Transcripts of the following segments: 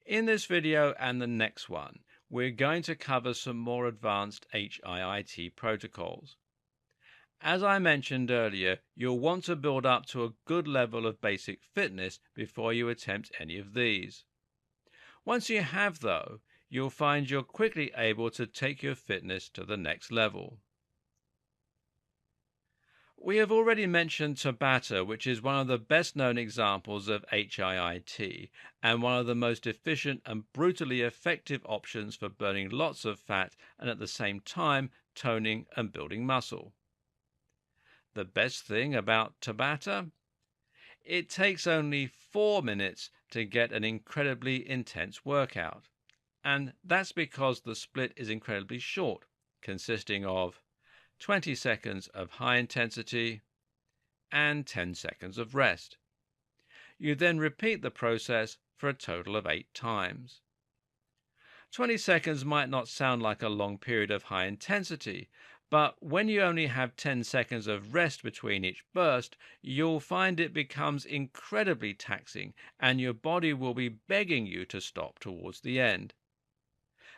In this video and the next one, we're going to cover some more advanced HIIT protocols. As I mentioned earlier, you'll want to build up to a good level of basic fitness before you attempt any of these. Once you have, though, you'll find you're quickly able to take your fitness to the next level. We have already mentioned Tabata, which is one of the best known examples of HIIT and one of the most efficient and brutally effective options for burning lots of fat and at the same time toning and building muscle. The best thing about Tabata? It takes only 4 minutes to get an incredibly intense workout. And that's because the split is incredibly short, consisting of 20 seconds of high intensity and 10 seconds of rest. You then repeat the process for a total of 8 times. 20 seconds might not sound like a long period of high intensity, but when you only have 10 seconds of rest between each burst, you'll find it becomes incredibly taxing and your body will be begging you to stop towards the end.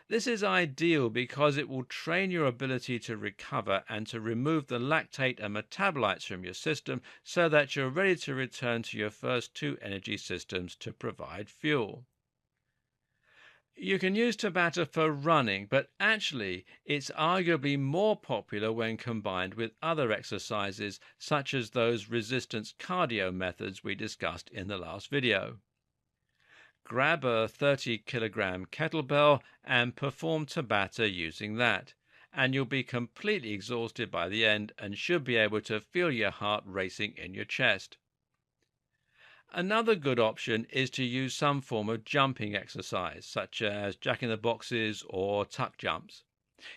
This is ideal because it will train your ability to recover and to remove the lactate and metabolites from your system so that you're ready to return to your first two energy systems to provide fuel. You can use Tabata for running, but actually it's arguably more popular when combined with other exercises such as those resistance cardio methods we discussed in the last video. Grab a 30-kilogram kettlebell and perform Tabata using that, and you'll be completely exhausted by the end and should be able to feel your heart racing in your chest. Another good option is to use some form of jumping exercise, such as jack-in-the-boxes or tuck jumps.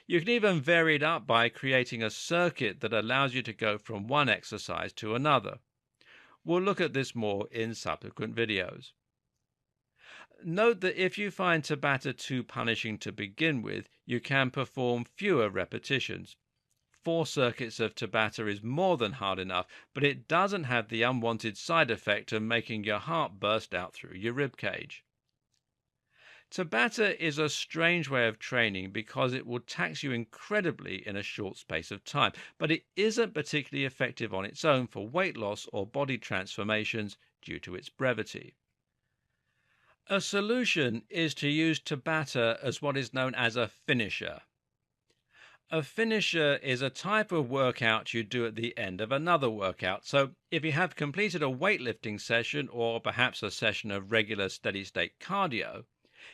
You can even vary it up by creating a circuit that allows you to go from one exercise to another. We'll look at this more in subsequent videos. Note that if you find Tabata too punishing to begin with, you can perform fewer repetitions. 4 circuits of Tabata is more than hard enough, but it doesn't have the unwanted side effect of making your heart burst out through your ribcage. Tabata is a strange way of training because it will tax you incredibly in a short space of time, but it isn't particularly effective on its own for weight loss or body transformations due to its brevity. A solution is to use Tabata as what is known as a finisher. A finisher is a type of workout you do at the end of another workout. So if you have completed a weightlifting session or perhaps a session of regular steady-state cardio,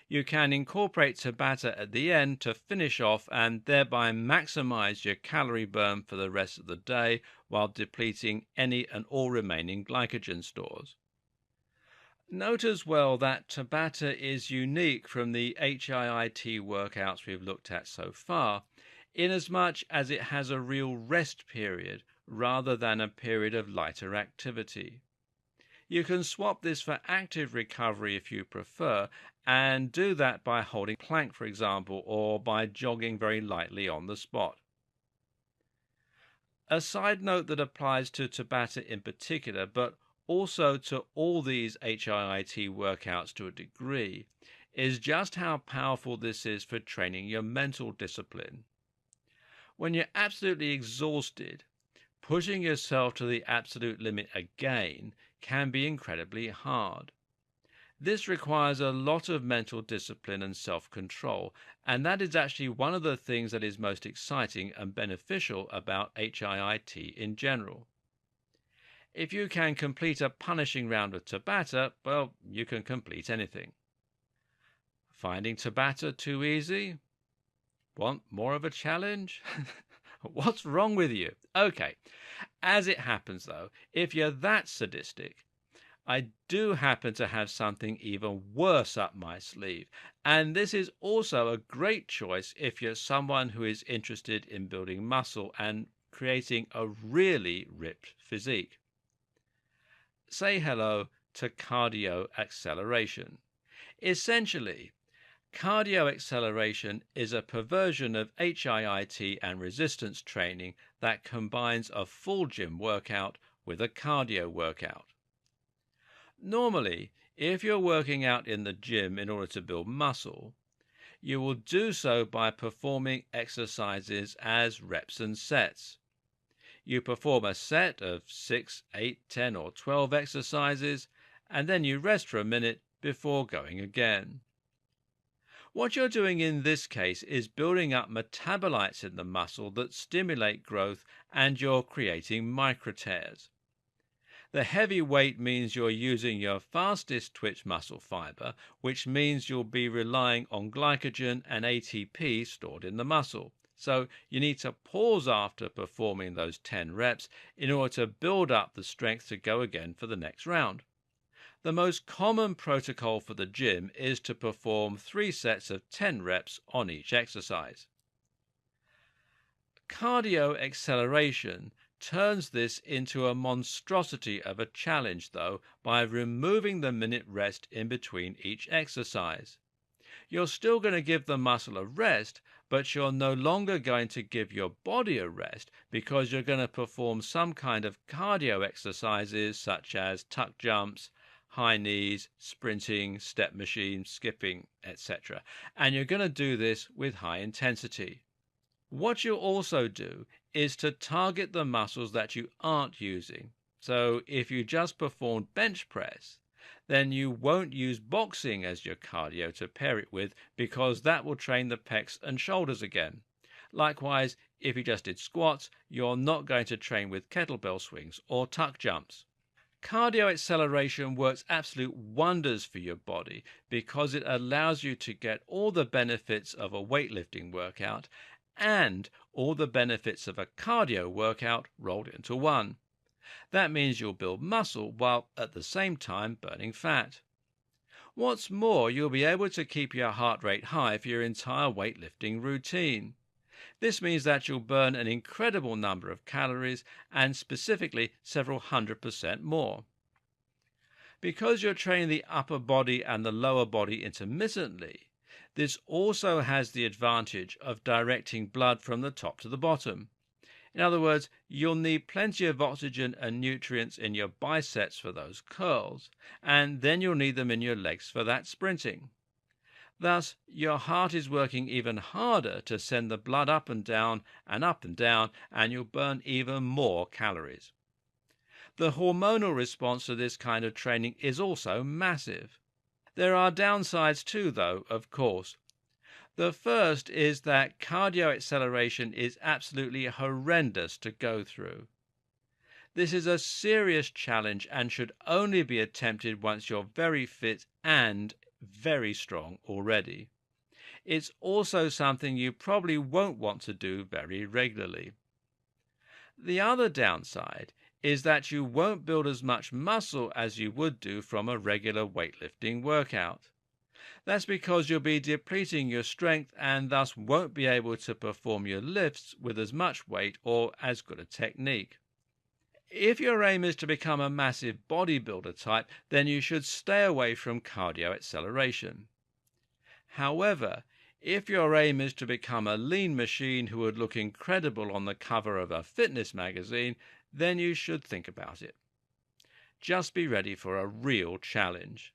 you can incorporate Tabata at the end to finish off and thereby maximize your calorie burn for the rest of the day while depleting any and all remaining glycogen stores. Note as well that Tabata is unique from the HIIT workouts we've looked at so far, inasmuch as it has a real rest period rather than a period of lighter activity. You can swap this for active recovery if you prefer, and do that by holding plank, for example, or by jogging very lightly on the spot. A side note that applies to Tabata in particular, but also to all these HIIT workouts to a degree, is just how powerful this is for training your mental discipline. When you're absolutely exhausted, pushing yourself to the absolute limit again can be incredibly hard. This requires a lot of mental discipline and self-control, and that is actually one of the things that is most exciting and beneficial about HIIT in general. If you can complete a punishing round of Tabata, well, you can complete anything. Finding Tabata too easy? Want more of a challenge? What's wrong with you? Okay, as it happens though, if you're that sadistic, I do happen to have something even worse up my sleeve, and this is also a great choice if you're someone who is interested in building muscle and creating a really ripped physique. Say hello to cardio acceleration. Essentially, cardio acceleration is a perversion of HIIT and resistance training that combines a full gym workout with a cardio workout. Normally, If you're working out in the gym in order to build muscle, you will do so by performing exercises as reps and sets. You perform a set of 6, 8, 10, or 12 exercises, and then you rest for a minute before going again. What you're doing in this case is building up metabolites in the muscle that stimulate growth, and you're creating microtears. The heavy weight means you're using your fastest twitch muscle fiber, which means you'll be relying on glycogen and ATP stored in the muscle. So you need to pause after performing those 10 reps in order to build up the strength to go again for the next round. The most common protocol for the gym is to perform 3 sets of 10 reps on each exercise. Cardio acceleration turns this into a monstrosity of a challenge, though, by removing the minute rest in between each exercise. You're still going to give the muscle a rest, but you're no longer going to give your body a rest because you're going to perform some kind of cardio exercises such as tuck jumps, high knees, sprinting, step machine, skipping, etc. And you're going to do this with high intensity. What you'll also do is to target the muscles that you aren't using. So if you just performed bench press, then you won't use boxing as your cardio to pair it with, because that will train the pecs and shoulders again. Likewise, if you just did squats, you're not going to train with kettlebell swings or tuck jumps. Cardio acceleration works absolute wonders for your body because it allows you to get all the benefits of a weightlifting workout and all the benefits of a cardio workout rolled into one. That means you'll build muscle while at the same time burning fat. What's more, you'll be able to keep your heart rate high for your entire weightlifting routine. This means that you'll burn an incredible number of calories, and specifically several 100% more. Because you're training the upper body and the lower body intermittently, this also has the advantage of directing blood from the top to the bottom. In other words, you'll need plenty of oxygen and nutrients in your biceps for those curls, and then you'll need them in your legs for that sprinting. Thus, your heart is working even harder to send the blood up and down, and you'll burn even more calories. The hormonal response to this kind of training is also massive. There are downsides too, though, of course. The first is that cardio acceleration is absolutely horrendous to go through. This is a serious challenge and should only be attempted once you're very fit and very strong already. It's also something you probably won't want to do very regularly. The other downside is that you won't build as much muscle as you would do from a regular weightlifting workout. That's because you'll be depleting your strength and thus won't be able to perform your lifts with as much weight or as good a technique. If your aim is to become a massive bodybuilder type, then you should stay away from cardio acceleration. However, if your aim is to become a lean machine who would look incredible on the cover of a fitness magazine, then you should think about it. Just be ready for a real challenge.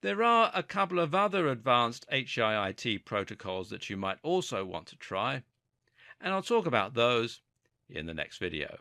There are a couple of other advanced HIIT protocols that you might also want to try, and I'll talk about those in the next video.